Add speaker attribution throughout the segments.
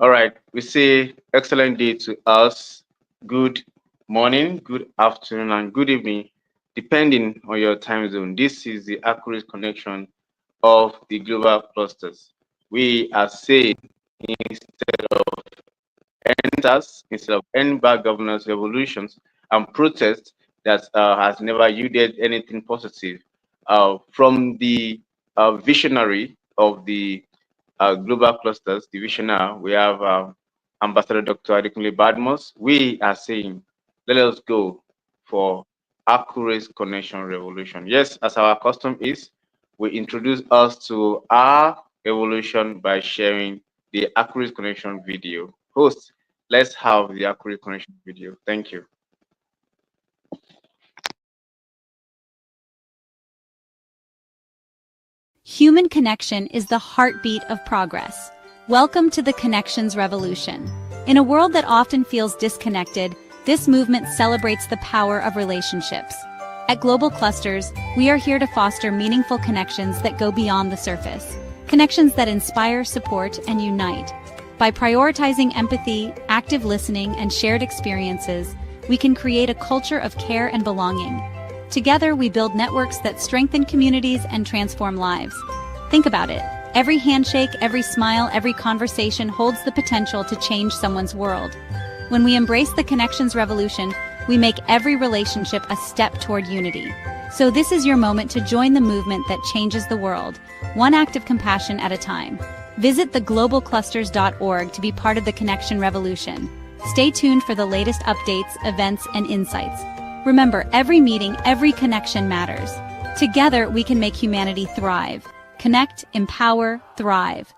Speaker 1: All right. We say excellent day to us. Good morning, good afternoon, and good evening, depending on your time zone. This is the accurate connection of the global clusters. We are saying instead of enters, instead of end back governance revolutions and protests that has never yielded anything positive. From the visionary of the global clusters, the visionary, we have Ambassador Dr. Adekunle Badmos. We are saying, let us go for accurate connection revolution. Yes, as our custom is, we introduce us to our evolution by sharing the accurate connection video. Host, let's have the accurate connection video. Thank you.
Speaker 2: Human connection is the heartbeat of progress. Welcome to the Connections Revolution. In a world that often feels disconnected, this movement celebrates the power of relationships. At Global Clusters, we are here to foster meaningful connections that go beyond the surface. Connections that inspire, support, and unite. By prioritizing empathy, active listening, and shared experiences, we can create a culture of care and belonging. Together, we build networks that strengthen communities and transform lives. Think about it. Every handshake, every smile, every conversation holds the potential to change someone's world. When we embrace the Connections Revolution, we make every relationship a step toward unity. So this is your moment to join the movement that changes the world, one act of compassion at a time. Visit theglobalclusters.org to be part of the Connection Revolution. Stay tuned for the latest updates, events, and insights. Remember, every meeting, every connection matters. Together, we can make humanity thrive. Connect, empower, thrive.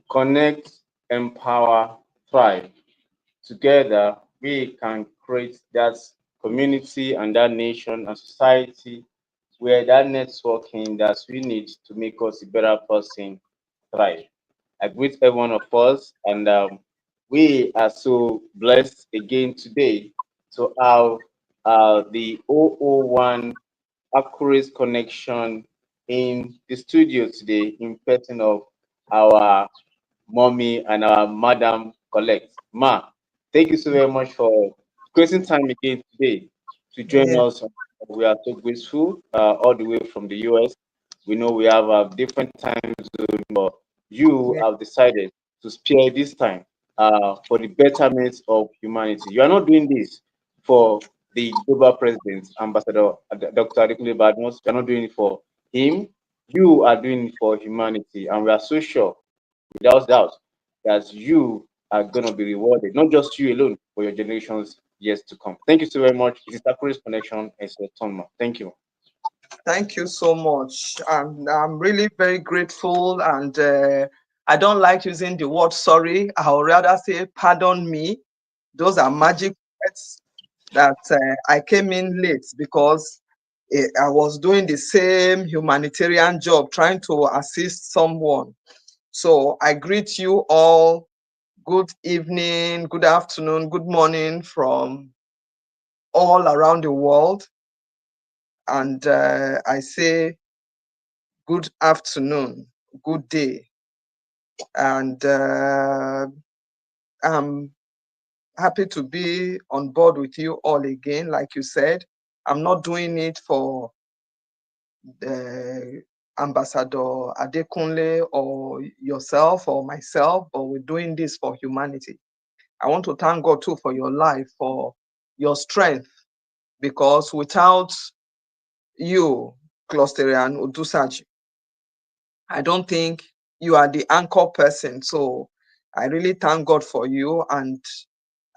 Speaker 1: Connect, empower, thrive. Together, we can create that community and that nation and society where that networking that we need to make us a better person thrive. I greet every one of us, and we are so blessed again today to have the 001 accurate connection in the studio today in person of our mommy and our madam collect. Ma, thank you so very much for creating time again today to join
Speaker 3: Yeah,
Speaker 1: us. We are so grateful all the way from the US. We know we have a different time zone, but you
Speaker 3: yeah.
Speaker 1: have decided to spare this time for the betterment of humanity. You are not doing this for the global president, Ambassador Dr. Adekunle Badmos. You are not doing it for him. You are doing it for humanity, and we are so sure without doubt that you are going to be rewarded, not just you alone, for your generations years to come. Thank you so very much. It is Accurate Connection. It's your turn, ma. Thank you.
Speaker 3: Thank you so much. I'm really very grateful, and I don't like using the word sorry. I would rather say pardon me. Those are magic words that I came in late because I was doing the same humanitarian job, trying to assist someone. So I greet you all. Good evening, good afternoon, good morning from all around the world. And I say good afternoon, good day. And I'm happy to be on board with you all again. Like you said, I'm not doing it for Ambassador Adekunle or yourself or myself, but we're doing this for humanity. I want to thank God too for your life, for your strength, because without you, Clusterian Odusaji, I don't think you are the anchor person. So I really thank God for you. And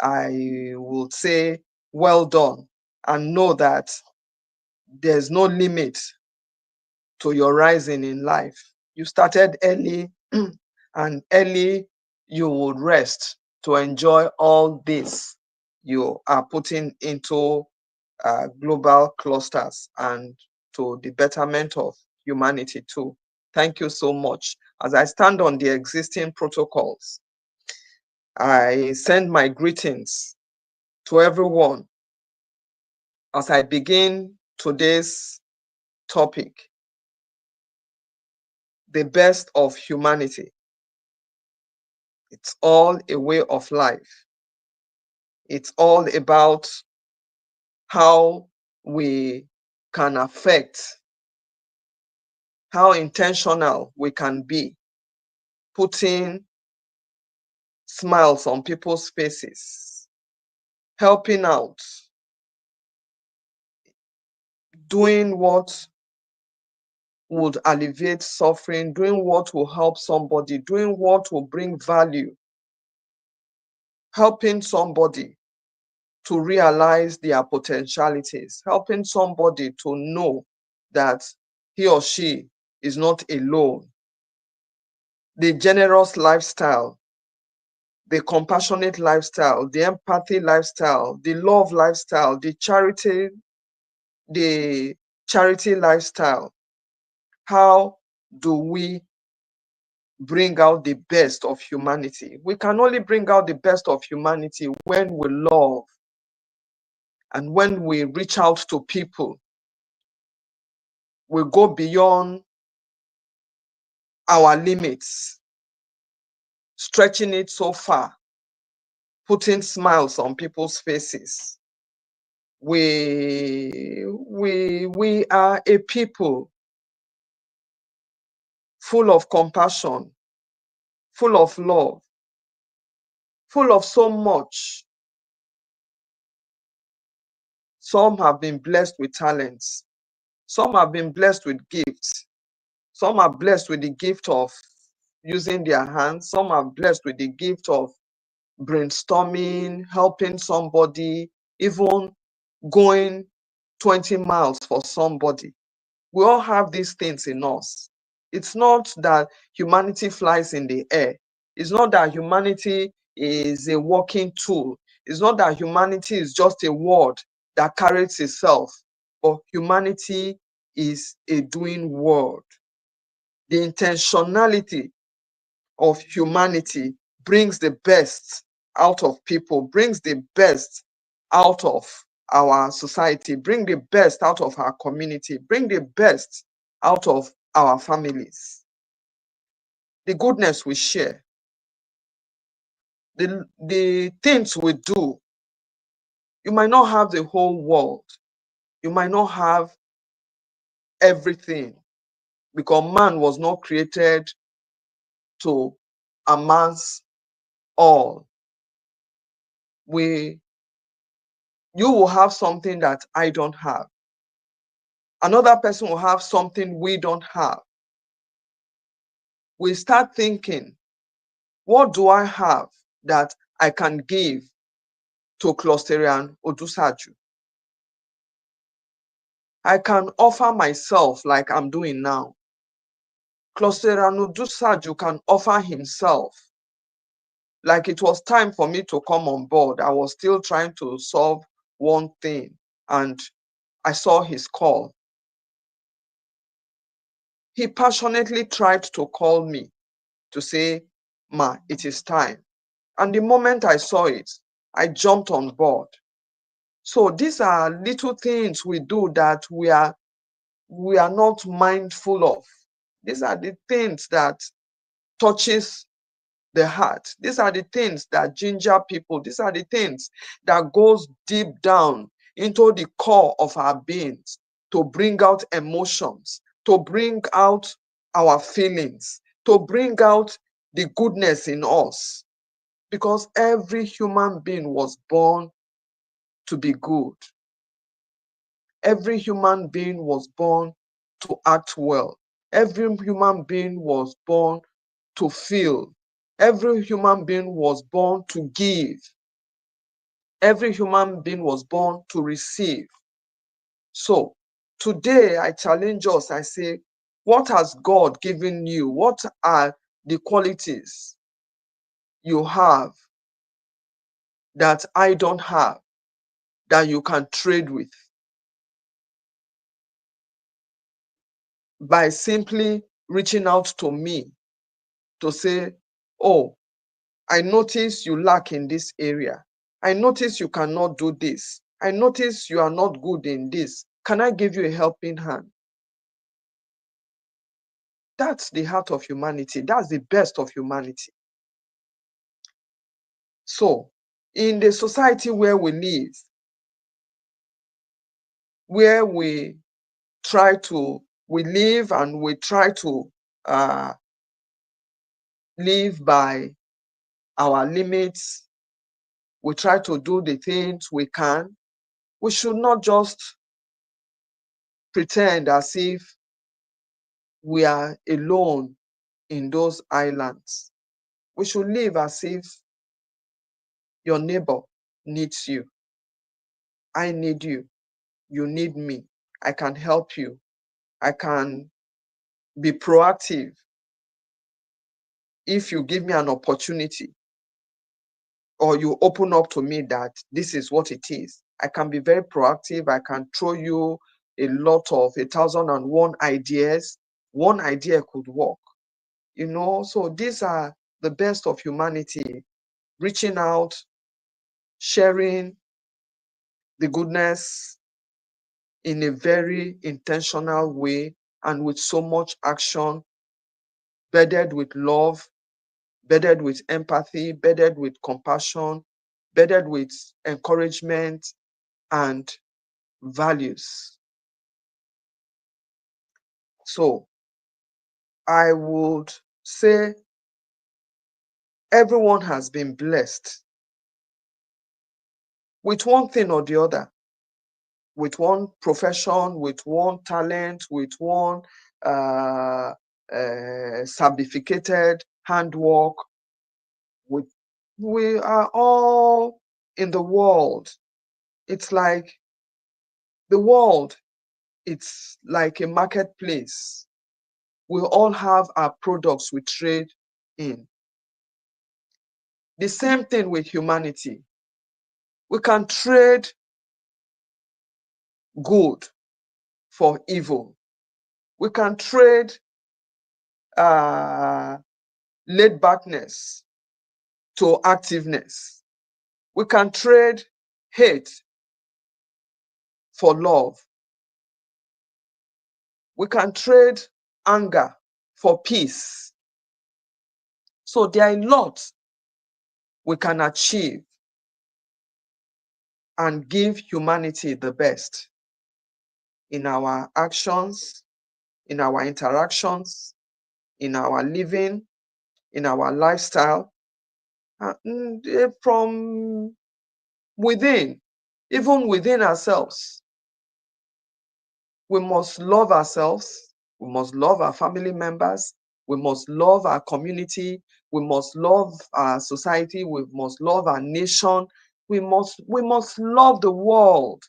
Speaker 3: I will say, well done. And know that there's no limit to your rising in life. You started early, and early you will rest to enjoy all this you are putting into global clusters and to the betterment of humanity too. Thank you so much. As I stand on the existing protocols, I send my greetings to everyone as I begin today's topic, the best of humanity. It's all a way of life. It's all about how we can affect, how intentional we can be, putting smiles on people's faces, helping out, doing what would alleviate suffering, doing what will help somebody, doing what will bring value, helping somebody to realize their potentialities, helping somebody to know that he or she is not alone. The generous lifestyle, the compassionate lifestyle, the empathy lifestyle, the love lifestyle, the charity lifestyle. How do we bring out the best of humanity? We can only bring out the best of humanity when we love and when we reach out to people. We go beyond our limits, stretching it so far, putting smiles on people's faces. We are a people full of compassion, full of love, full of so much. Some have been blessed with talents. Some have been blessed with gifts. Some are blessed with the gift of using their hands. Some are blessed with the gift of brainstorming, helping somebody, even going 20 miles for somebody. We all have these things in us. It's not that humanity flies in the air. It's not that humanity is a walking tool. It's not that humanity is just a word that carries itself, but humanity is a doing word. The intentionality of humanity brings the best out of people, brings the best out of our society, bring the best out of our community, bring the best out of our families. The goodness we share, the things we do. You might not have the whole world. You might not have everything, because man was not created to amass all. You will have something that I don't have. Another person will have something we don't have. We start thinking, what do I have that I can give to Closterian Odusaju? I can offer myself like I'm doing now. Closterian Odusaju can offer himself. Like it was time for me to come on board. I was still trying to solve one thing and I saw his call. He passionately tried to call me to say, Ma, it is time. And the moment I saw it, I jumped on board. So these are little things we do that we are not mindful of. These are the things that touches the heart. These are the things that ginger people. These are the things that goes deep down into the core of our beings to bring out emotions, to bring out our feelings, to bring out the goodness in us. Because every human being was born to be good. Every human being was born to act well. Every human being was born to feel. Every human being was born to give. Every human being was born to receive. So today I challenge us. I say, what has God given you? What are the qualities you have that I don't have, that you can trade with? By simply reaching out to me to say, oh, I notice you lack in this area. I notice you cannot do this. I notice you are not good in this. Can I give you a helping hand? That's the heart of humanity. That's the best of humanity. So, in the society where we live, where we live and we try to live by our limits, we try to do the things we can, we should not just pretend as if we are alone in those islands. We should live as if your neighbor needs you. I need you. You need me. I can help you. I can be proactive if you give me an opportunity or you open up to me that this is what it is. I can be very proactive. I can throw you a lot of 1,001 ideas. One idea could work, So these are the best of humanity, reaching out, sharing the goodness in a very intentional way and with so much action, bedded with love, bedded with empathy, bedded with compassion, bedded with encouragement and values. So I would say everyone has been blessed with one thing or the other, with one profession, with one talent, with one certificated handwork. We are all in the world. It's like the world, it's like a marketplace. We all have our products we trade in. The same thing with humanity. We can trade good for evil. We can trade laid backness to activeness. We can trade hate for love. We can trade anger for peace. So there are a lot we can achieve and give humanity the best in our actions, in our interactions, in our living, in our lifestyle, from within, even within ourselves. We must love ourselves. We must love our family members. We must love our community. We must love our society. We must love our nation. We must love the world.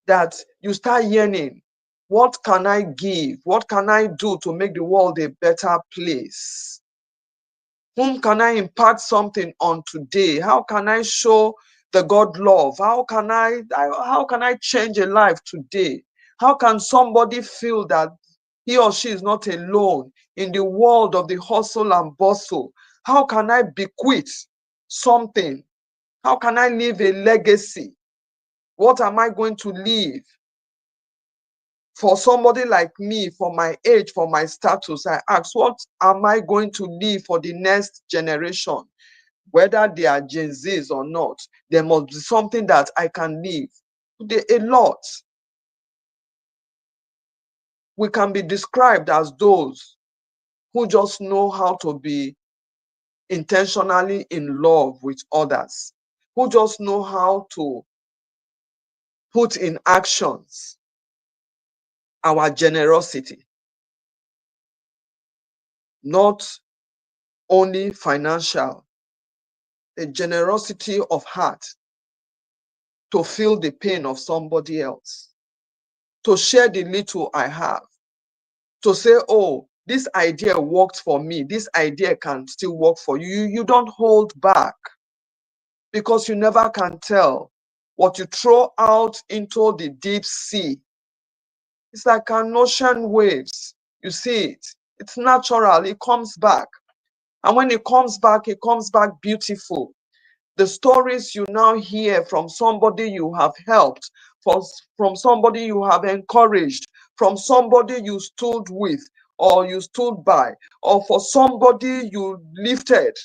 Speaker 3: That you start yearning, what can I give? What can I do to make the world a better place? Whom can I impact something on today? How can I show the God love? How can I change a life today? How can somebody feel that he or she is not alone in the world of the hustle and bustle? How can I bequeath something? How can I leave a legacy? What am I going to leave? For somebody like me, for my age, for my status, I ask, what am I going to leave for the next generation? Whether they are Gen Zs or not, there must be something that I can leave. A lot. We can be described as those who just know how to be intentionally in love with others, who just know how to put in actions our generosity, not only financial, a generosity of heart to feel the pain of somebody else, to share the little I have, to say, oh, this idea worked for me, this idea can still work for you. You don't hold back because you never can tell. What you throw out into the deep sea, it's like an ocean waves. You see it. It's natural. It comes back. And when it comes back beautiful. The stories you now hear from somebody you have helped, from somebody you have encouraged, from somebody you stood with or you stood by, or for somebody you lifted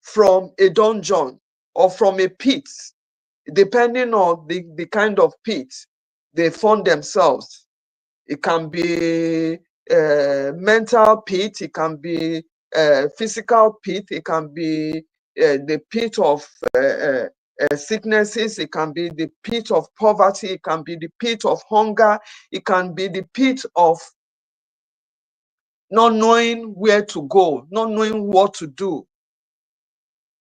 Speaker 3: from a dungeon or from a pit, depending on the kind of pit they found themselves. It can be a mental pit, it can be a physical pit, it can be the pit of sicknesses, it can be the pit of poverty, it can be the pit of hunger, it can be the pit of not knowing where to go, not knowing what to do.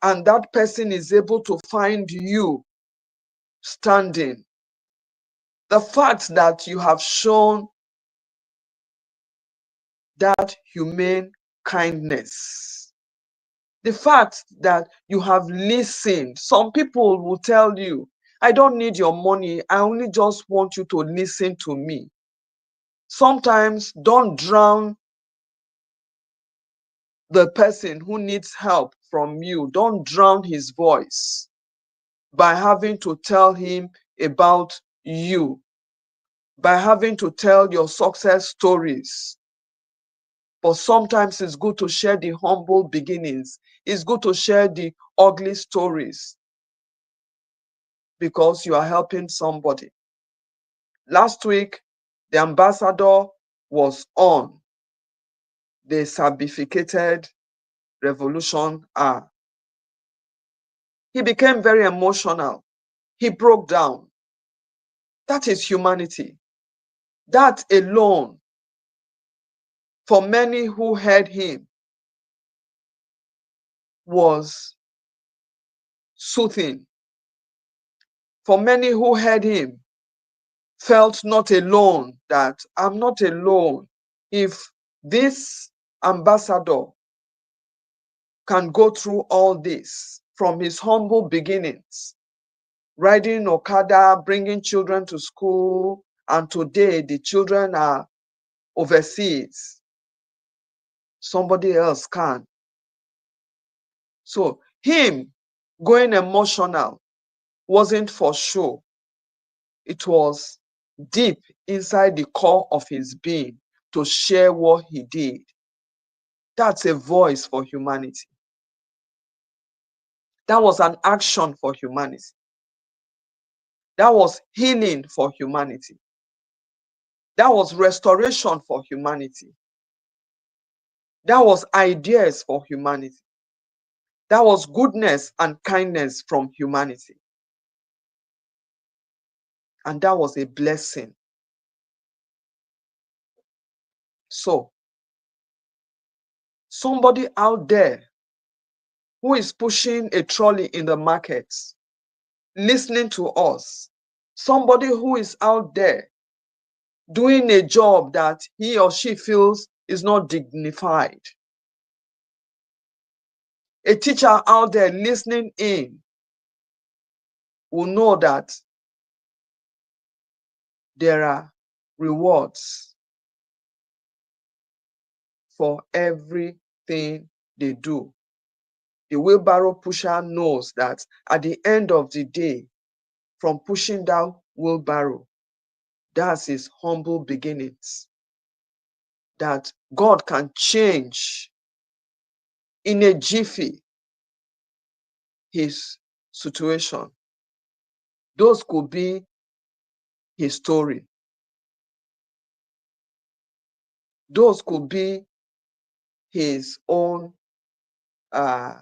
Speaker 3: And that person is able to find you standing. The fact that you have shown that humane kindness, the fact that you have listened. Some people will tell you, I don't need your money, I only just want you to listen to me. Sometimes don't drown the person who needs help from you. Don't drown his voice by having to tell him about you, by having to tell your success stories. But sometimes it's good to share the humble beginnings. It's good to share the ugly stories because you are helping somebody. Last week, the ambassador was on the certificated revolution hour. He became very emotional. He broke down. That is humanity. That alone, for many who heard him, was soothing. For many who heard him, felt not alone, that I'm not alone. If this ambassador can go through all this from his humble beginnings, riding Okada, bringing children to school, and today the children are overseas, somebody else can. So him going emotional wasn't for show. It was deep inside the core of his being to share what he did. That's a voice for humanity. That was an action for humanity. That was healing for humanity. That was restoration for humanity. That was ideas for humanity. That was goodness and kindness from humanity. And that was a blessing. So, somebody out there who is pushing a trolley in the markets, listening to us, somebody who is out there doing a job that he or she feels is not dignified, a teacher out there listening in will know that there are rewards for everything they do. The wheelbarrow pusher knows that at the end of the day, from pushing that wheelbarrow, that's his humble beginnings. That God can change in a jiffy his situation. Those could be his story. Those could be his own uh,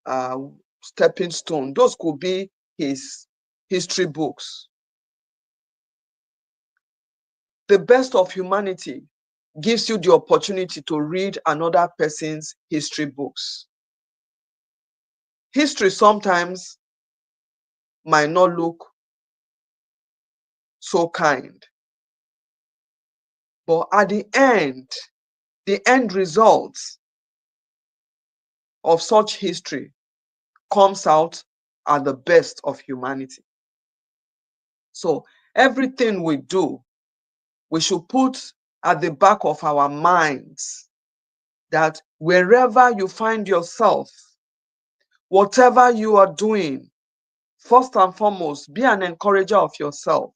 Speaker 3: uh, stepping stone. Those could be his history books. The best of humanity gives you the opportunity to read another person's history books. History sometimes might not look so kind, but at the end result of such history comes out at the best of humanity. So everything we do we should put at the back of our minds that wherever you find yourself, whatever you are doing, first and foremost, be an encourager of yourself.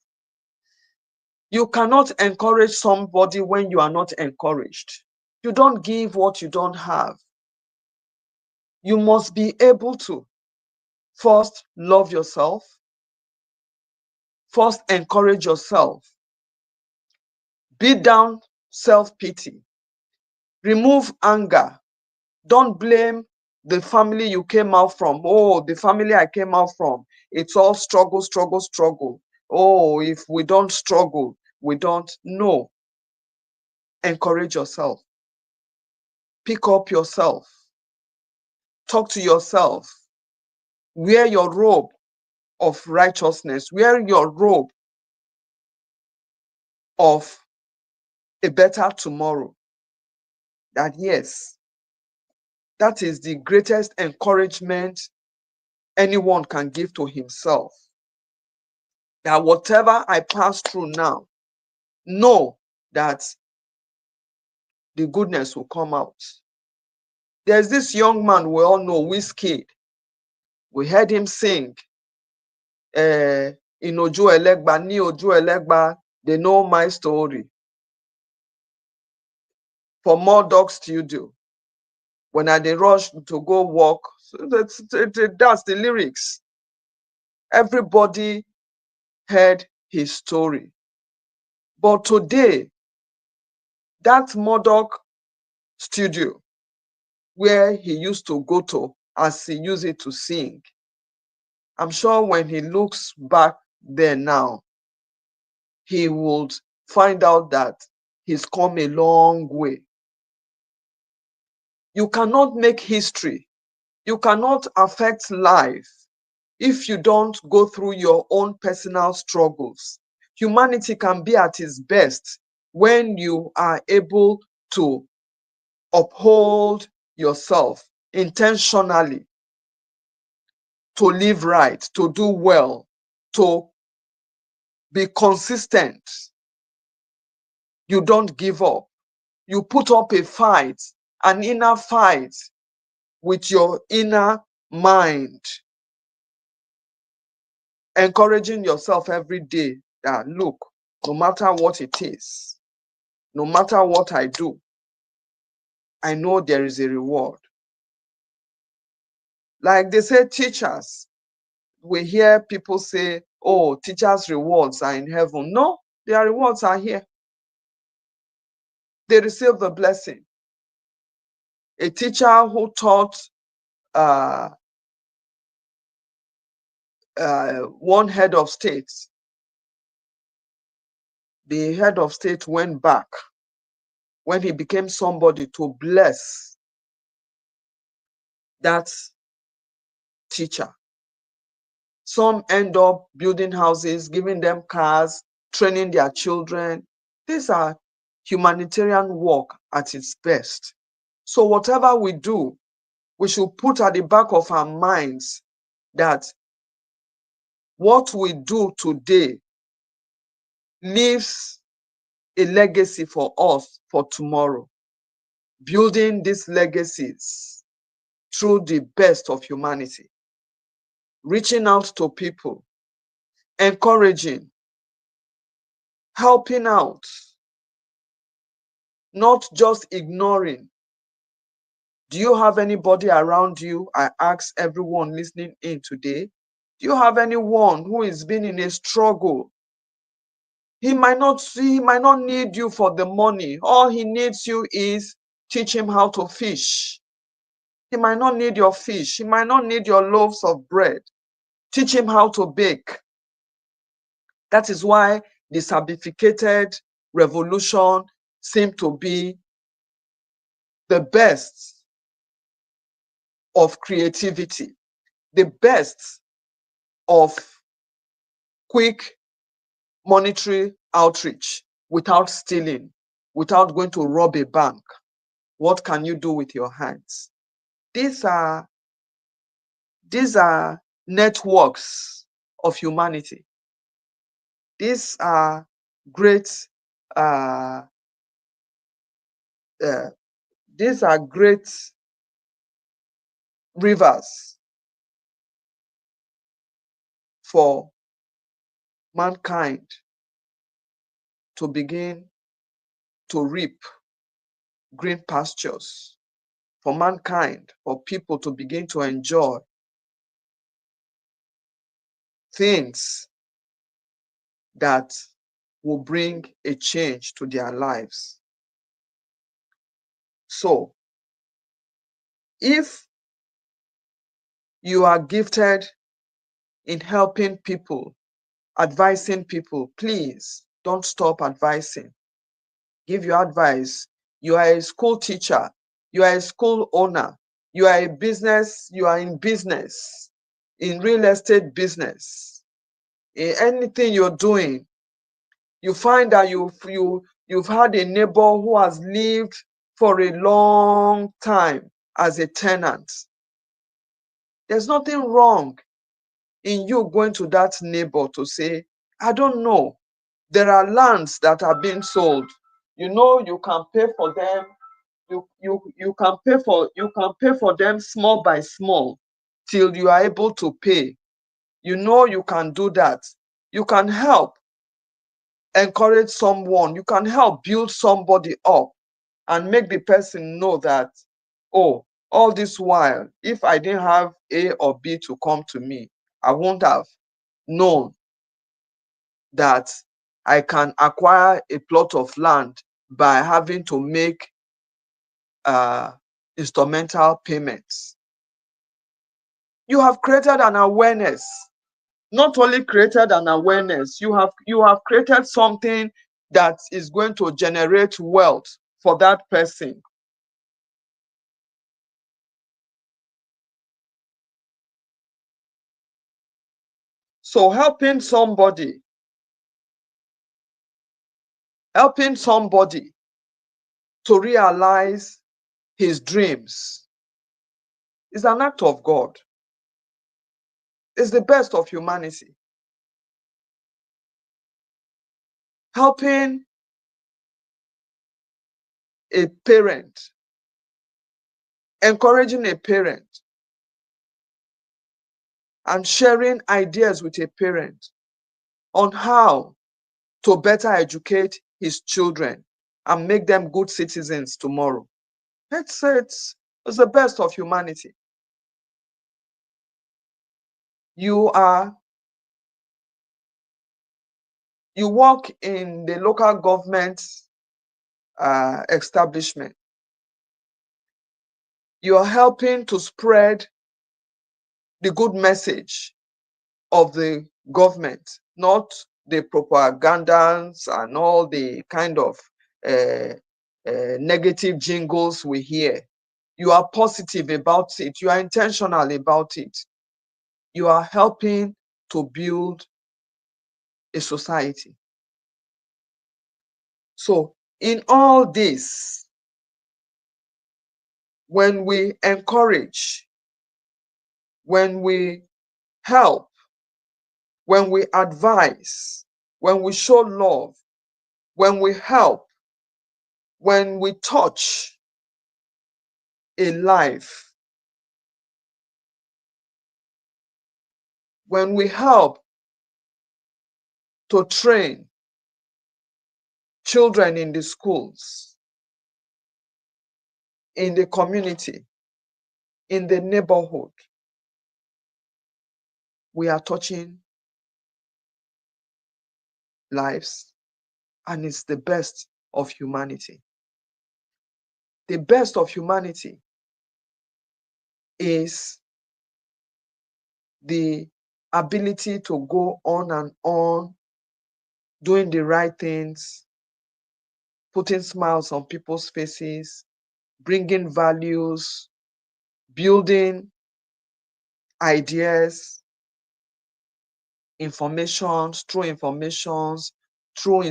Speaker 3: You cannot encourage somebody when you are not encouraged. You don't give what you don't have. You must be able to first love yourself, first encourage yourself, beat down self-pity, remove anger. Don't blame the family you came out from. Oh, the family I came out from, it's all struggle, struggle, struggle. Oh, if we don't struggle, we don't. No. Encourage yourself. Pick up yourself. Talk to yourself. Wear your robe of righteousness. Wear your robe of a better tomorrow. That yes, that is the greatest encouragement anyone can give to himself. That whatever I pass through now, know that the goodness will come out. There's this young man we all know, Wizkid. We heard him sing in Ojo Elegba, Ni Ojo Elegba, they know my story. For Murdoch Studio. When I dey rush to go work, so that's the lyrics. Everybody heard his story. But today, that Murdoch Studio, where he used to go to as he used it to sing, I'm sure when he looks back there now, he would find out that he's come a long way. You cannot make history. You cannot affect life if you don't go through your own personal struggles. Humanity can be at its best when you are able to uphold yourself intentionally, to live right, to do well, to be consistent. You don't give up. You put up a fight, an inner fight with your inner mind, encouraging yourself every day that, look, no matter what it is, no matter what I do, I know there is a reward. Like they say, teachers, we hear people say, oh, teachers' rewards are in heaven. No, their rewards are here. They receive the blessing. A teacher who taught one head of state, the head of state went back when he became somebody to bless that teacher. Some end up building houses, giving them cars, training their children. These are humanitarian work at its best. So whatever we do, we should put at the back of our minds that what we do today leaves a legacy for us for tomorrow. Building these legacies through the best of humanity. Reaching out to people, encouraging, helping out, not just ignoring. Do you have anybody around you? I ask everyone listening in today. Do you have anyone who is been in a struggle? He might not need you for the money. All he needs you is teach him how to fish. He might not need your fish. He might not need your loaves of bread. Teach him how to bake. That is why the certificated revolution seemed to be the best of creativity, the best of quick monetary outreach without stealing, without going to rob a bank. What can you do with your hands? These are networks of humanity. These are great uh, uh, these are great rivers for mankind to begin to reap green pastures, for mankind, for people to begin to enjoy things that will bring a change to their lives. So, if you are gifted in helping people, advising people, please don't stop advising. Give your advice. You are a school teacher, you are a school owner, you are you are in business, in real estate business, in anything you're doing, you find that you've had a neighbor who has lived for a long time as a tenant. There's nothing wrong in you going to that neighbor to say, I don't know, there are lands that are being sold. You know, you can pay for them. You can pay for them small by small till you are able to pay. You know, you can do that. You can help encourage someone. You can help build somebody up and make the person know that, oh, all this while, if I didn't have A or B to come to me, I won't have known that I can acquire a plot of land by having to make uh, instrumental payments. You have created an awareness. Not only created an awareness, you have created something that is going to generate wealth for that person. So helping somebody to realize his dreams is an act of God. It's the best of humanity. Helping a parent, encouraging a parent, and sharing ideas with a parent on how to better educate his children and make them good citizens tomorrow. It's the best of humanity. You work in the local government establishment. You are helping to spread the good message of the government, not the propagandas and all the kind of uh, negative jingles we hear. You are positive about it. You are intentional about it. You are helping to build a society. So, in all this, when we encourage, when we help, when we advise, when we show love, when we help, when we touch a life, when we help to train children in the schools, in the community, in the neighborhood, we are touching lives, and it's the best of humanity. The best of humanity is the ability to go on and on doing the right things, putting smiles on people's faces, bringing values, building ideas, informations, through inspirations, through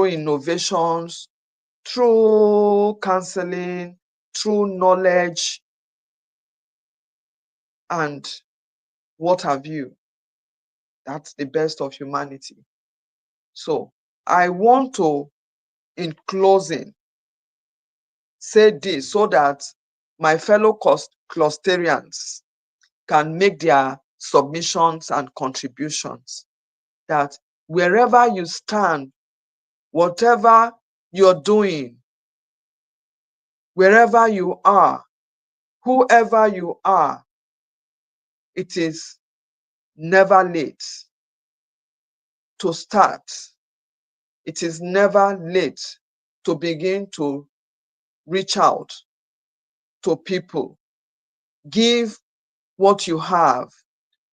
Speaker 3: innovations, through counseling, through knowledge, and what have you. That's the best of humanity. So I want to, in closing, say this so that my fellow clusterians can make their submissions and contributions, that wherever you stand, whatever you're doing, wherever you are, whoever you are, it is never late to start. It is never late to begin to reach out to people. Give what you have.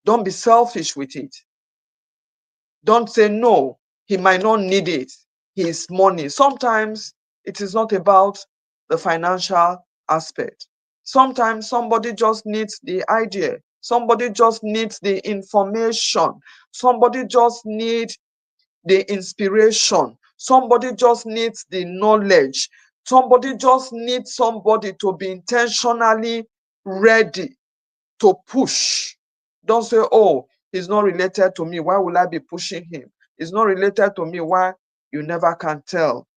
Speaker 3: Don't be selfish with it. Don't say, no, he might not need it. His money. Sometimes it is not about the financial aspect. Sometimes somebody just needs the idea. Somebody just needs the information. Somebody just needs the inspiration. Somebody just needs the knowledge. Somebody just needs somebody to be intentionally ready to push. Don't say, oh, he's not related to me. Why will I be pushing him? He's not related to me. Why? You never can tell.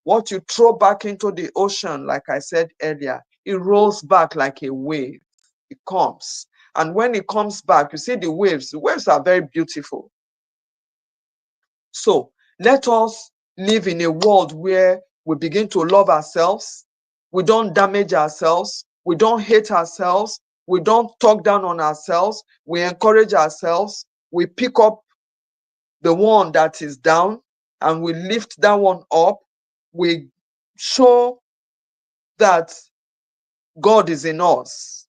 Speaker 3: What you throw back into the ocean, like I said earlier, it rolls back like a wave. It comes. And when it comes back, you see the waves. The waves are very beautiful. So let us live in a world where we begin to love ourselves. We don't damage ourselves. We don't hate ourselves. We don't talk down on ourselves. We encourage ourselves. We pick up the one that is down and we lift that one up. We show that God is in us.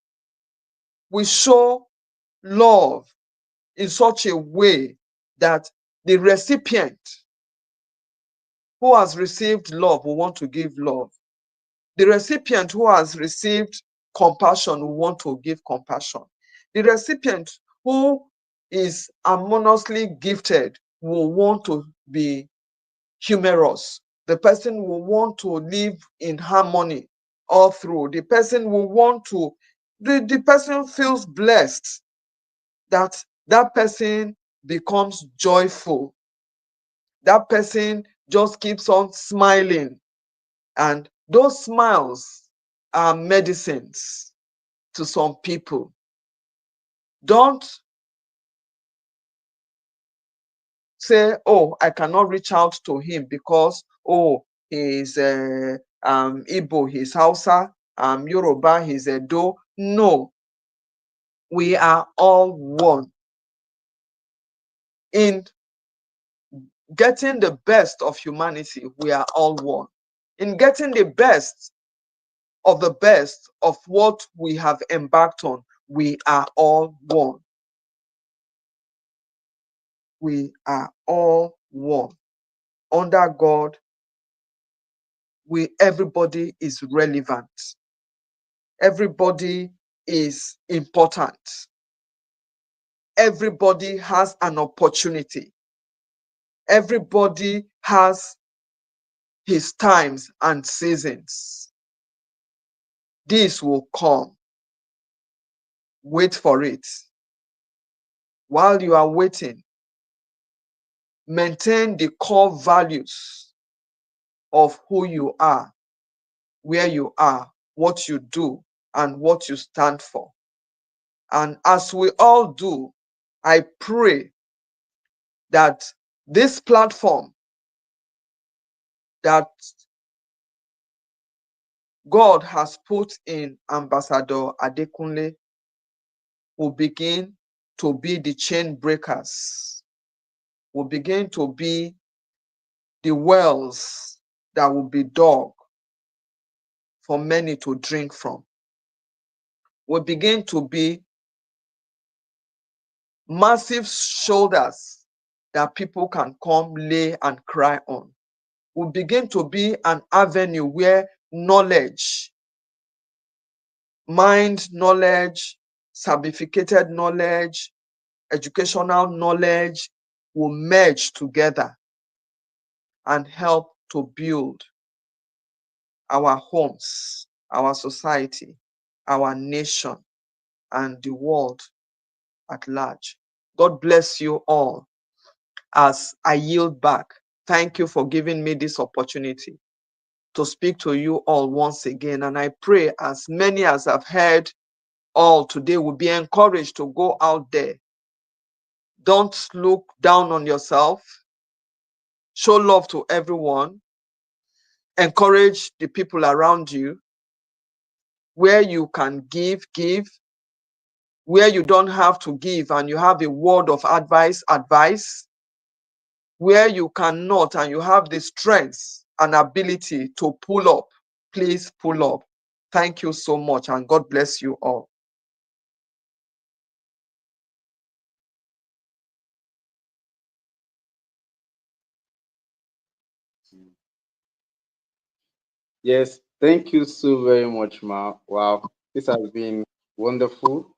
Speaker 3: We show love in such a way that the recipient who has received love will want to give love. The recipient who has received compassion will want to give compassion. The recipient who is harmoniously gifted will want to be humorous. The person will want to live in harmony all through. The person will want to, the person feels blessed that that person becomes joyful. That person just keeps on smiling. And those smiles are medicines to some people. Don't say, oh, I cannot reach out to him because, oh, he's Igbo, he's Hausa, Yoruba, he's Edo. No, we are all one. In getting the best of humanity, we are all one. In getting the best of what we have embarked on, we are all one. We are all one. Under God, everybody is relevant. Everybody is important. Everybody has an opportunity. Everybody has his times and seasons. This will come. Wait for it. While you are waiting, maintain the core values of who you are, where you are, what you do, and what you stand for. And as we all do, I pray that this platform that God has put in Ambassador Adekunle will begin to be the chain breakers, will begin to be the wells that will be dug for many to drink from, will begin to be massive shoulders that people can come lay and cry on, will begin to be an avenue where knowledge, mind knowledge, certificated knowledge, educational knowledge will merge together and help to build our homes, our society, our nation, and the world at large. God bless you all. as I yield back. Thank you for giving me this opportunity to speak to you all once again. And I pray as many as have heard all today will be encouraged to go out there. Don't look down on yourself. Show love to everyone. Encourage the people around you. Where you can give, give. Where you don't have to give and you have a word of advice, advice. Where you cannot and you have the strength and ability to pull up, please pull up. Thank you so much and God bless you all.
Speaker 1: Yes, thank you so very much, Ma. Wow, this has been wonderful.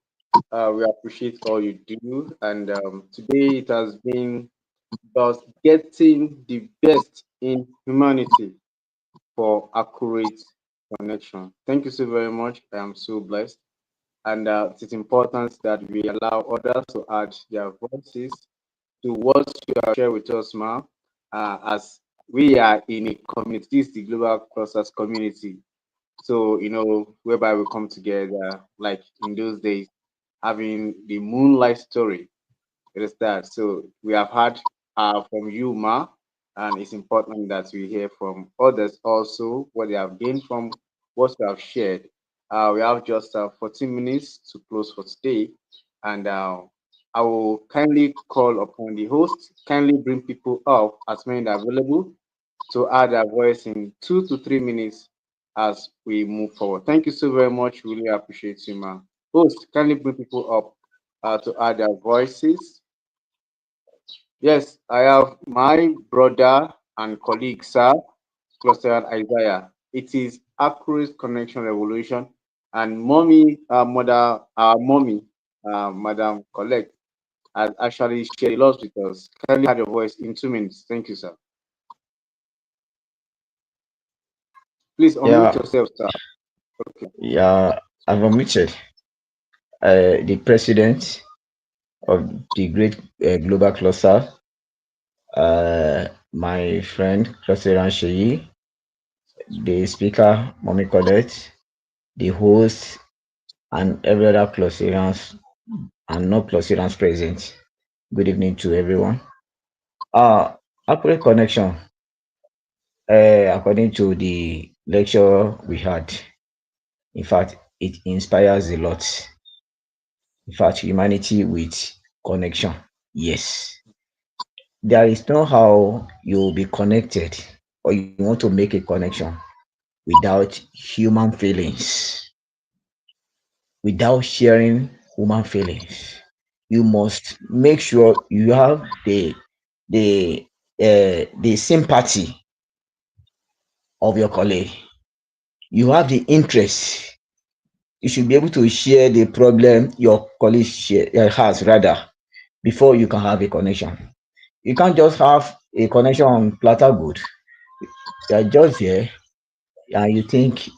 Speaker 1: We appreciate all you do, and today it has been about getting the best in humanity for accurate connection. Thank you so very much. I am so blessed, and it's important that we allow others to add their voices to what you have shared with us, Ma. As we are in a community, this is the Global Clusters community. So, whereby we come together, like in those days, having the moonlight story. It is that. So we have heard from you, Ma, and it's important that we hear from others also what they have gained from what we have shared. We have just 14 minutes to close for today, and I will kindly call upon the host, kindly bring people up as many that are available to add their voice in 2 to 3 minutes as we move forward. Thank you so very much. Really appreciate you, Ma. Host, kindly bring people up to add their voices. Yes, I have my brother and colleague, Sir, Cluster Isaiah. It is Accurate Connection Revolution, and mommy, mommy, Madam Collect, has actually shared a lot with us. Kindly add your voice in 2 minutes. Thank you, sir. Please unmute
Speaker 4: Yeah,
Speaker 1: yourself, sir. Okay.
Speaker 4: yeah, I've omitted the president of the great global cluster, my friend Cluster Sheyi, the speaker, Mommy Colette, the host, and every other Clusterians and not Clusterians present. Good evening to everyone. Accurate connection, according to the lecture we had, in fact, it inspires a lot. In fact, humanity with connection. Yes. There is no how you'll be connected or you want to make a connection without human feelings, without sharing human feelings. You must make sure you have the sympathy of your colleague. You have the interest. You should be able to share the problem your colleague has rather before you can have a connection. You can't just have a connection on platter good. You are just there and you think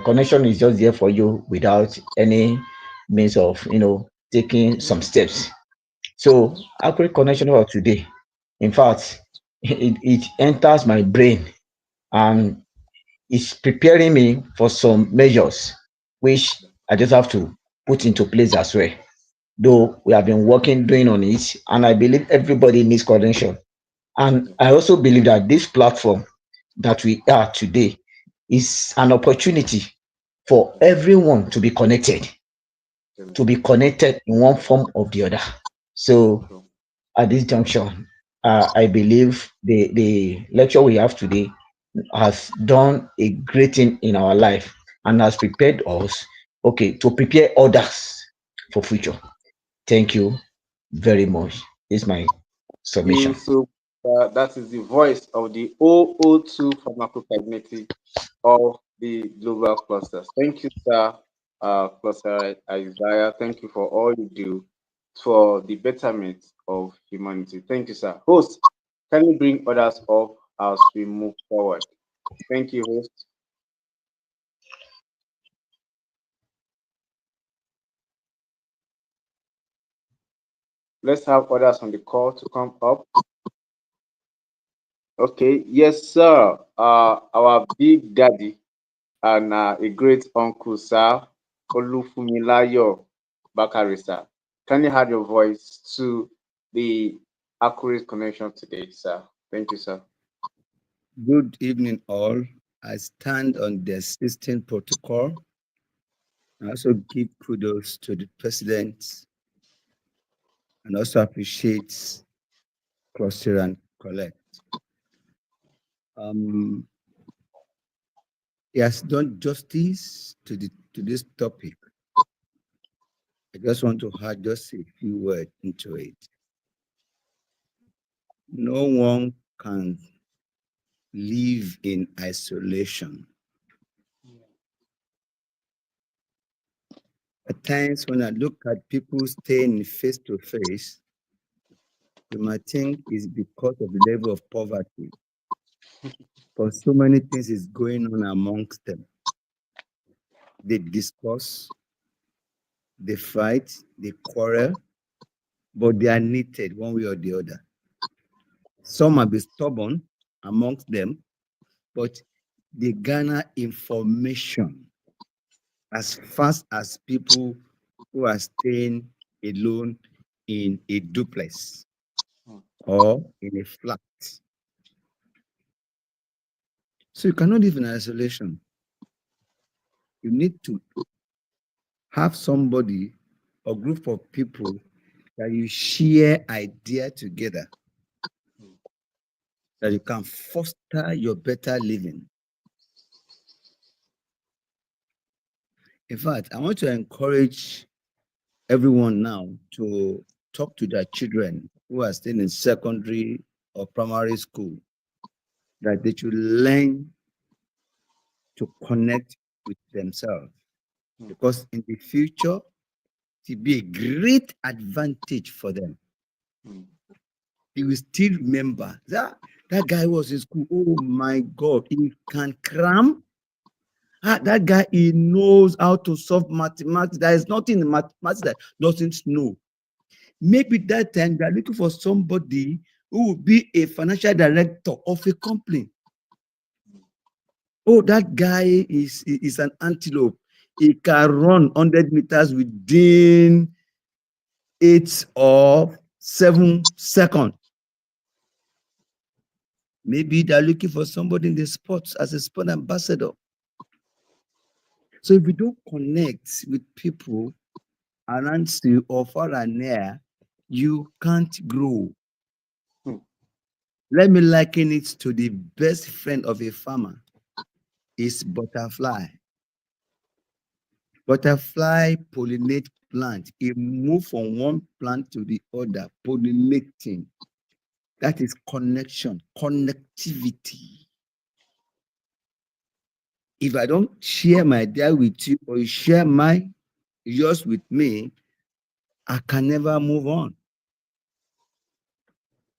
Speaker 4: connection is just there for you without any means of taking some steps. So accurate connection for today, in fact, it enters my brain and it's preparing me for some measures which I just have to put into place as well. Though we have been working doing on it, and I believe everybody needs connection. And I also believe that this platform that we are today is an opportunity for everyone to be connected in one form or the other. So at this junction, I believe the lecture we have today has done a great thing in our life and has prepared us, okay, to prepare others for future. Thank you very much. This is my
Speaker 1: You
Speaker 4: submission.
Speaker 1: so that is the voice of the 002 pharmacokinetic of the global clusters. Thank you, sir, Cluster Isaiah. Thank you for all you do for the betterment of humanity. Thank you, sir. Host, can you bring others up as we move forward? Thank you, host. Let's have others on the call to come up. Okay, yes, sir. Our big daddy and a great uncle, sir, Olufumilayo Bakari, sir. Can you add your voice to the accurate connection today, sir? Thank you, sir.
Speaker 5: Good evening, all. I stand on the existing protocol. I also give kudos to the president and also appreciate cluster and collect. Um, he has done justice to this topic. I just want to add just a few words into it. No one can live in isolation. At times, when I look at people staying face to face, you might think it's because of the level of poverty. But so many things is going on amongst them. They discuss, they fight, they quarrel, but they are knitted one way or the other. Some might be stubborn amongst them, but they garner information as fast as people who are staying alone in a duplex or in a flat. So you cannot live in isolation. You need to have somebody or group of people that you share idea together, that you can foster your better living. In fact, I want to encourage everyone now to talk to their children who are still in secondary or primary school, that they should learn to connect with themselves. Because in the future, it will be a great advantage for them.
Speaker 1: Mm,
Speaker 5: He will still remember that guy was in school. Oh my God, he can cram. That guy, he knows how to solve mathematics. There is nothing in mathematics that doesn't know. Maybe that time they're looking for somebody who will be a financial director of a company. Oh, that guy is an antelope. He can run 100 meters within 8 or 7 seconds. Maybe they're looking for somebody in the sports as a sport ambassador. So if you don't connect with people around you or far and near, you can't grow.
Speaker 1: mm,
Speaker 5: Let me liken it to the best friend of a farmer is butterfly. Butterfly pollinate plant. It move from one plant to the other, pollinating. That is connection, connectivity. If I don't share my idea with you or you share yours with me, I can never move on.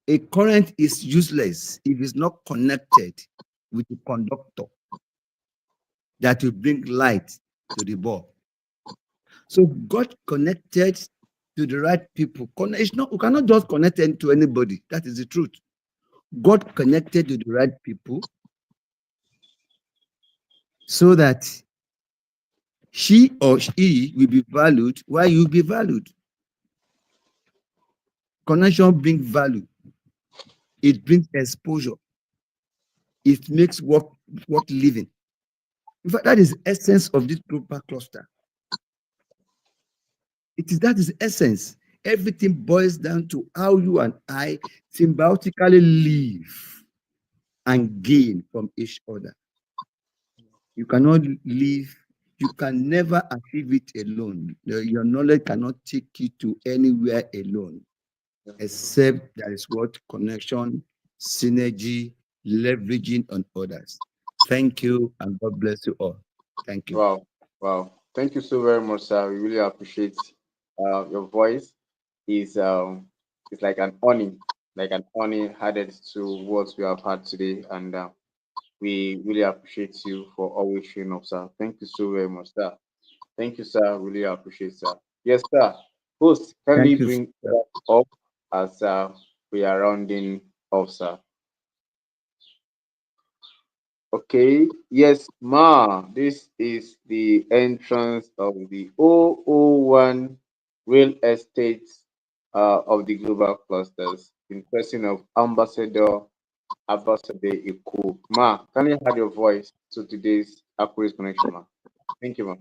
Speaker 5: A current is useless if it's not connected with the conductor that will bring light to the bulb. So God connected to the right people. It's not, you cannot just connect to anybody. That is the truth. God connected to the right people so that she or he will be valued while you be valued. Connection brings value. It brings exposure. It makes work living. In fact, that is the essence of this global cluster. That is the essence. Everything boils down to how you and I symbiotically live and gain from each other. You cannot live, you can never achieve it alone. Your knowledge cannot take you to anywhere alone, except there is what connection, synergy, leveraging on others. Thank you, and God bless you all. Thank you.
Speaker 1: wow, wow. Thank you so very much, sir. We really appreciate your voice. Is it's like an honey added to what we have had today, and we really appreciate you for always showing up, sir. Thank you so very much, sir. Thank you, sir. Really appreciate, sir. Yes, sir. Host, kindly
Speaker 5: Thank you.
Speaker 1: bring that up as we are rounding off, sir. Okay, yes, ma. This is the entrance of the 001 real estate of the global clusters in person of Ambassador Iku. Ma, can you add your voice to today's accurate connection, ma? Thank you, ma.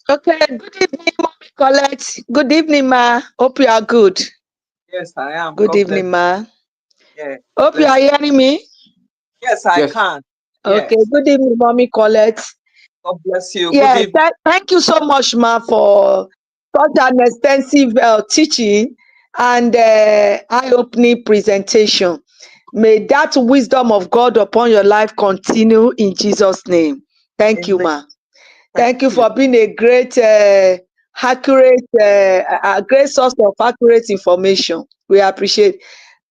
Speaker 6: Okay, good evening, Mommy Colette. Good evening, Ma. Hope you are good.
Speaker 3: Yes, I am.
Speaker 6: Good
Speaker 3: God bless.
Speaker 6: evening, Ma.
Speaker 3: Yeah,
Speaker 6: Hope you are
Speaker 3: bless.
Speaker 6: hearing me.
Speaker 3: Yes, I
Speaker 1: Yes,
Speaker 3: can.
Speaker 6: Okay,
Speaker 3: Yes.
Speaker 6: good evening, Mommy Colette.
Speaker 3: God bless you. Good
Speaker 6: Yeah,
Speaker 3: evening.
Speaker 6: thank you so much, Ma, for such an extensive teaching and eye-opening presentation. May that wisdom of God upon your life continue in Jesus' name. Thank you,
Speaker 3: Amen.
Speaker 6: Ma.
Speaker 3: Thank
Speaker 6: Thank you
Speaker 3: you.
Speaker 6: for being a great, accurate, a great source of accurate information. We appreciate.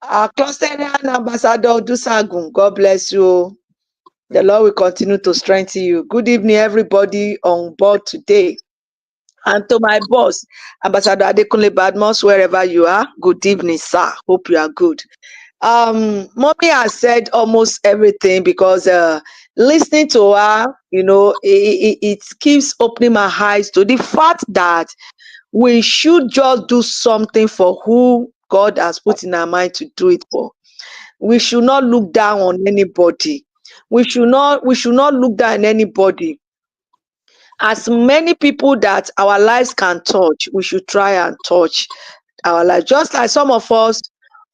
Speaker 6: Our clusterian ambassador Dusagun, God bless you. The
Speaker 1: thank
Speaker 6: Lord
Speaker 1: you.
Speaker 6: will continue to strengthen you. Good evening, everybody on board today. And to my boss, Ambassador Adekunle Badmos, wherever you are, good evening, sir. Hope you are good. Mommy has said almost everything because listening to her, it keeps opening my eyes to the fact that we should just do something for who God has put in our mind to do it for. We should not look down on anybody. We should not look down on anybody. As many people that our lives can touch, we should try and touch our life. Just like some of us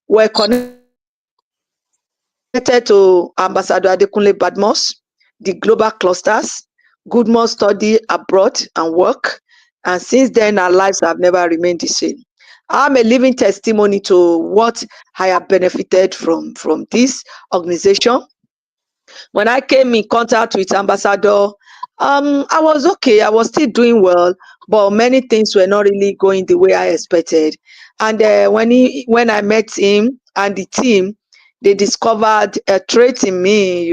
Speaker 6: were connected to Ambassador Adekunle Badmos, the global clusters, Goodmore study abroad and work. And since then, our lives have never remained the same. I'm a living testimony to what I have benefited from this organization. When I came in contact with Ambassador, I was okay. I was still doing well, but many things were not really going the way I expected. And when I met him and the team, they discovered a trait in me,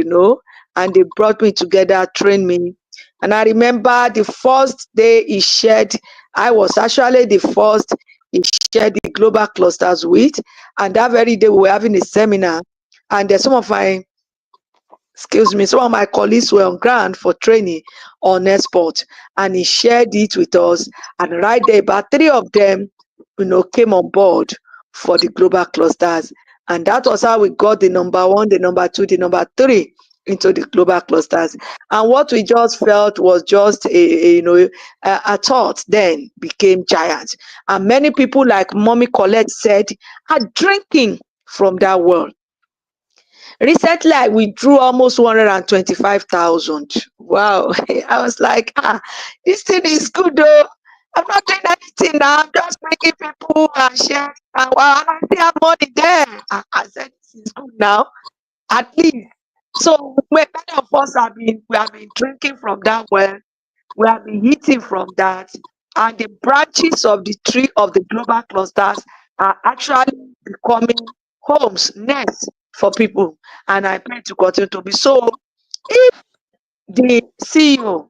Speaker 6: and they brought me together, trained me. And I remember the first day he shared, I was actually the first he shared the global clusters with. And that very day we were having a seminar, and some of my colleagues were on ground for training on export, and he shared it with us. And right there, about three of them, came on board for the global clusters. And that was how we got the number one, the number two, the number three into the global clusters. And what we just felt was just a thought then became giant. And many people, like Mommy Colette said, are drinking from that well. Recently, I withdrew almost 125,000. Wow. I was like, this thing is good though. I'm not doing anything now. I'm just making people share. And wow, and I still have money there. I said, this is good now, at least. So many of us we have been drinking from that well. We have been eating from that. And the branches of the tree of the global clusters are actually becoming homes, nests for people. And I pray to continue to be so. If the CEO,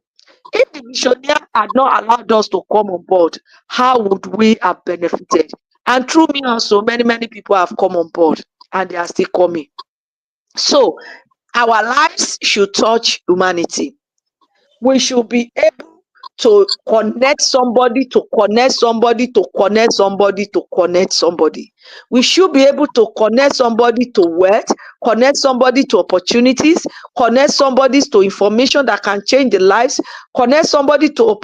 Speaker 6: if the visionary had not allowed us to come on board, how would we have benefited? And through me also, many, many people have come on board and they are still coming. So our lives should touch humanity. We should be able to connect somebody, to connect somebody, to connect somebody, to connect somebody. We should be able to connect somebody to wealth, connect somebody to opportunities, connect somebody to information that can change the lives, connect somebody to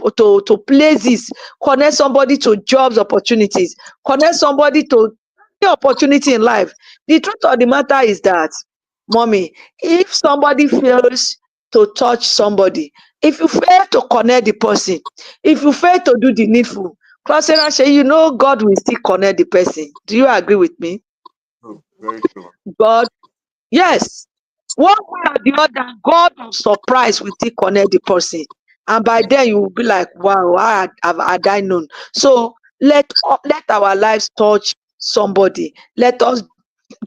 Speaker 6: places, connect somebody to jobs opportunities, connect somebody to any opportunity in life. The truth of the matter is that, mommy, if somebody fails to touch somebody, if you fail to connect the person, if you fail to do the needful, God will still connect the person. Do you agree with me?
Speaker 1: True. Very true.
Speaker 6: God, yes. One way or the other, God will surprise will still connect the person. And by then you will be like, wow, had I known. So let our lives touch somebody. Let us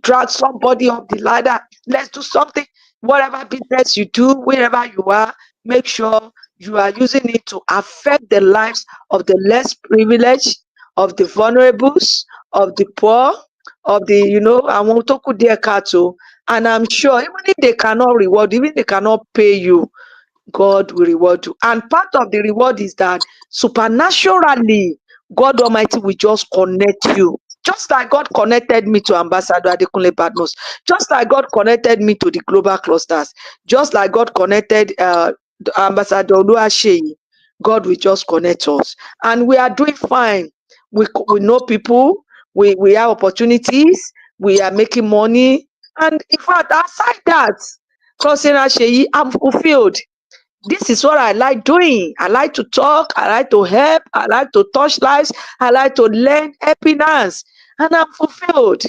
Speaker 6: drag somebody up the ladder. Let's do something. Whatever business you do, wherever you are, make sure you are using it to affect the lives of the less privileged, of the vulnerables, of the poor, of the, àwọn tó kù díẹ̀ káàtó. And I'm sure even if they cannot reward, even if they cannot pay you, God will reward you. And part of the reward is that supernaturally, God Almighty will just connect you. Just like God connected me to Ambassador Adekunle Badmus, just like God connected me to the global clusters, just like God connected Ambassador Oluwaseyi, God will just connect us. And we are doing fine. We know people, we have opportunities, we are making money. And in fact, aside that, Crossing Asheyi, I'm fulfilled. This is what I like doing. I like to talk. I like to help. I like to touch lives. I like to learn happiness. And I'm fulfilled.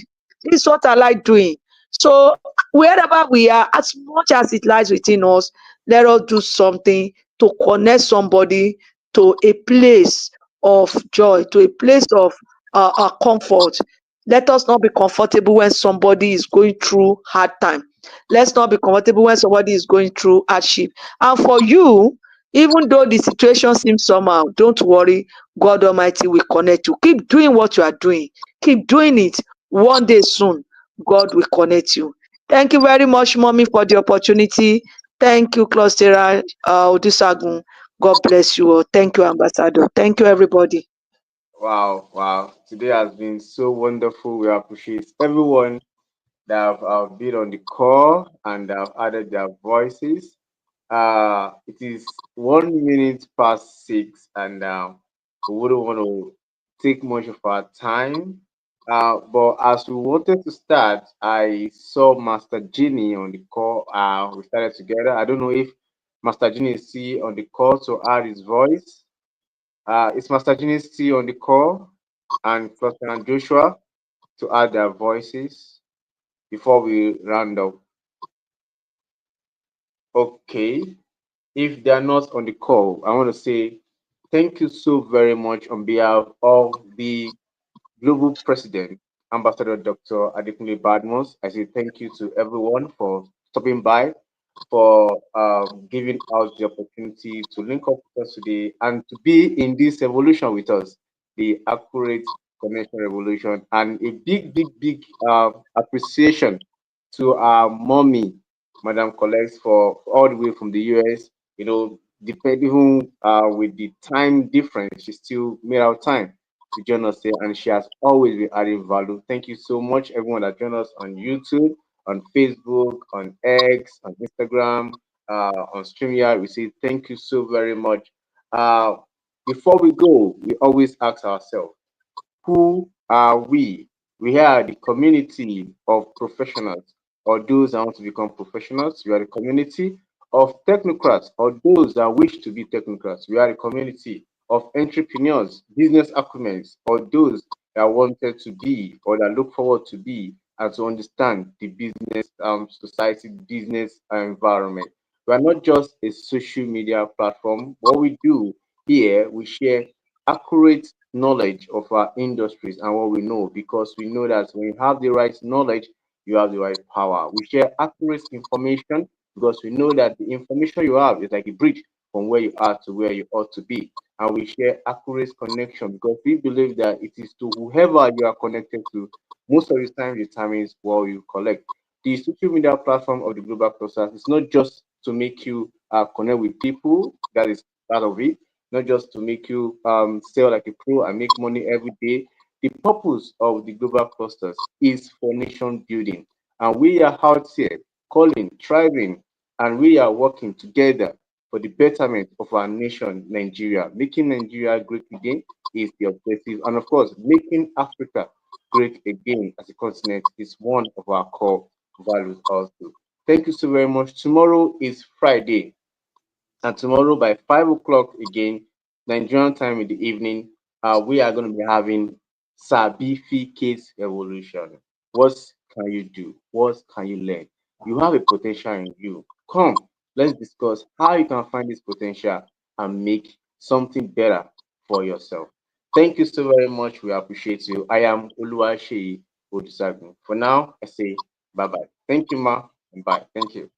Speaker 6: This is what I like doing. So, wherever we are, as much as it lies within us, let us do something to connect somebody to a place of joy, to a place of comfort. Let us not be comfortable when somebody is going through hard time. Let's not be comfortable when somebody is going through hardship. And for you, even though the situation seems somehow, don't worry. God Almighty will connect you. Keep doing what you are doing. Keep doing it. One day soon, God will connect you. Thank you very much, Mommy, for the opportunity. Thank you, Clustera Odusagun. God bless you all. Thank you, Ambassador. Thank you, everybody.
Speaker 1: Wow, wow. Today has been so wonderful. We appreciate everyone that have been on the call and have added their voices. It is 1 minute past 6, and we wouldn't want to take much of our time. But as we wanted to start, I saw Master Genie on the call. We started together. I don't know if Master Genie is still on the call to add his voice. Is Master Genie still on the call? And Cluster and Joshua to add their voices before we round up. Okay. If they are not on the call, I want to say thank you so very much on behalf of the Global President, Ambassador Dr. Adekunle Badmos. I say thank you to everyone for stopping by, for giving us the opportunity to link up with us today and to be in this evolution with us, the Accurate Connection Revolution. And a big, big, big appreciation to our mommy, Madam Collex, for all the way from the US. You know, depending even with the time difference, she still made out time to join us here, and she has always been adding value. Thank you so much, everyone that joined us on YouTube, on Facebook, on X, on Instagram, on StreamYard. We say thank you so very much. Uh, Before we go, we always ask ourselves, who are we? We are the community of professionals, or those that want to become professionals. We are the community of technocrats, or those that wish to be technocrats. We are the community of entrepreneurs, business acumen, or those that wanted to be or that look forward to be and to understand the business society, business environment. We are not just a social media platform. What we do here, we share accurate knowledge of our industries and what we know, because we know that when you have the right knowledge, you have the right power. We share accurate information because we know that the information you have is like a bridge from where you are to where you ought to be. And we share accurate connection because we believe that it is to whoever you are connected to, most of the time determines what you collect. The social media platform of the global process is not just to make you connect with people, that is part of it, not just to make you sell like a pro and make money every day. The purpose of the global clusters is for nation building. And we are out here calling, thriving, and we are working together for the betterment of our nation, Nigeria. Making Nigeria great again is the objective. And of course, making Africa great again as a continent is one of our core values also. Thank you so very much. Tomorrow is Friday. And tomorrow by 5 o'clock again, Nigerian time in the evening, we are going to be having Certificate Evolution. What can you do? What can you learn? You have a potential in you. Come, let's discuss how you can find this potential and make something better for yourself. Thank you so very much. We appreciate you. I am Oluwaseyi Odusagun. For now, I say bye bye. Thank you, Ma, and bye. Thank you.